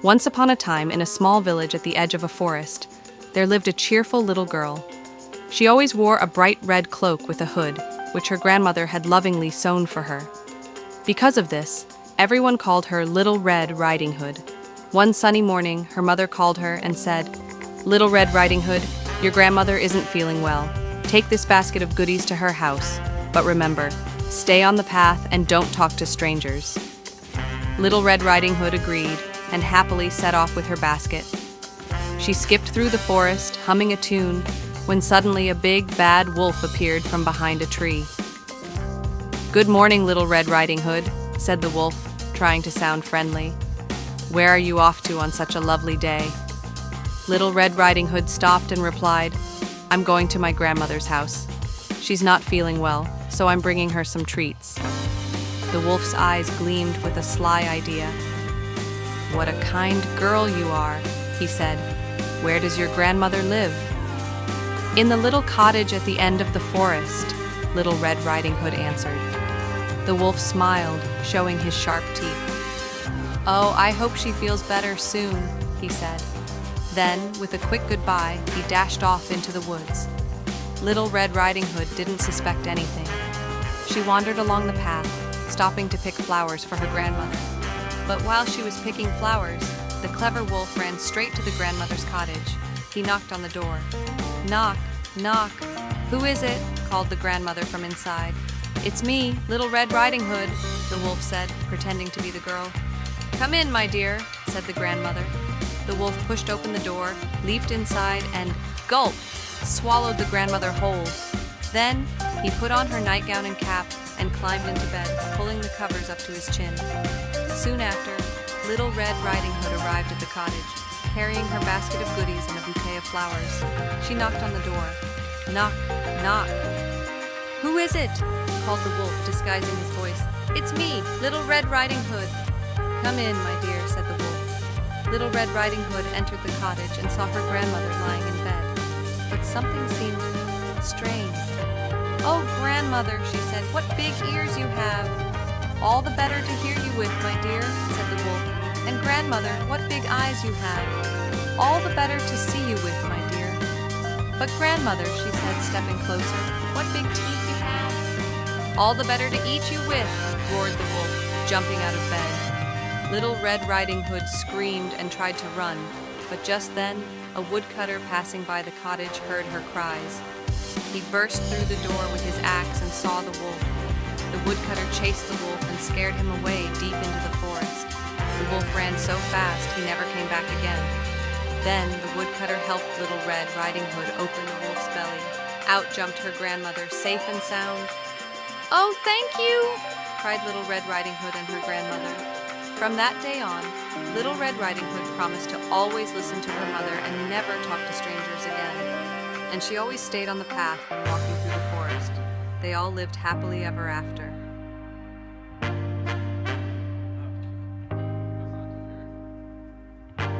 Once upon a time, in a small village at the edge of a forest, there lived a cheerful little girl. She always wore a bright red cloak with a hood, which her grandmother had lovingly sewn for her. Because of this, everyone called her Little Red Riding Hood. One sunny morning, her mother called her and said, "Little Red Riding Hood, your grandmother isn't feeling well. Take this basket of goodies to her house. But remember, stay on the path and don't talk to strangers." Little Red Riding Hood agreed and happily set off with her basket. She skipped through the forest, humming a tune, when suddenly a big, bad wolf appeared from behind a tree. "Good morning, Little Red Riding Hood," said the wolf, trying to sound friendly. "Where are you off to on such a lovely day?" Little Red Riding Hood stopped and replied, "I'm going to my grandmother's house. She's not feeling well, so I'm bringing her some treats." The wolf's eyes gleamed with a sly idea. "What a kind girl you are," he said. "Where does your grandmother live?" "In the little cottage at the end of the forest," Little Red Riding Hood answered. The wolf smiled, showing his sharp teeth. "Oh, I hope she feels better soon," he said. Then, with a quick goodbye, he dashed off into the woods. Little Red Riding Hood didn't suspect anything. She wandered along the path, stopping to pick flowers for her grandmother. But while she was picking flowers, the clever wolf ran straight to the grandmother's cottage. He knocked on the door. "Knock, knock. Who is it?" called the grandmother from inside. "It's me, Little Red Riding Hood," the wolf said, pretending to be the girl. "Come in, my dear," said the grandmother. The wolf pushed open the door, leaped inside, and gulp! Swallowed the grandmother whole. Then he put on her nightgown and cap and climbed into bed, pulling the covers up to his chin. Soon after, Little Red Riding Hood arrived at the cottage, carrying her basket of goodies and a bouquet of flowers. She knocked on the door. "Knock, knock." "Who is it?" called the wolf, disguising his voice. "It's me, Little Red Riding Hood." "Come in, my dear," said the wolf. Little Red Riding Hood entered the cottage and saw her grandmother lying in bed. But something seemed strange. "Oh, grandmother," she said, "what big ears you have!" "All the better to hear you with, my dear," said the wolf. "And grandmother, what big eyes you have!" "All the better to see you with, my dear." "But grandmother," she said, stepping closer, "what big teeth you have!" "All the better to eat you with," roared the wolf, jumping out of bed. Little Red Riding Hood screamed and tried to run, but just then, a woodcutter passing by the cottage heard her cries. He burst through the door with his axe and saw the wolf. The woodcutter chased the wolf and scared him away deep into the forest. The wolf ran so fast he never came back again. Then the woodcutter helped Little Red Riding Hood open the wolf's belly. Out jumped her grandmother, safe and sound. "Oh, thank you!" cried Little Red Riding Hood and her grandmother. From that day on, Little Red Riding Hood promised to always listen to her mother and never talk to strangers again. And she always stayed on the path when walking through the forest. They all lived happily ever after.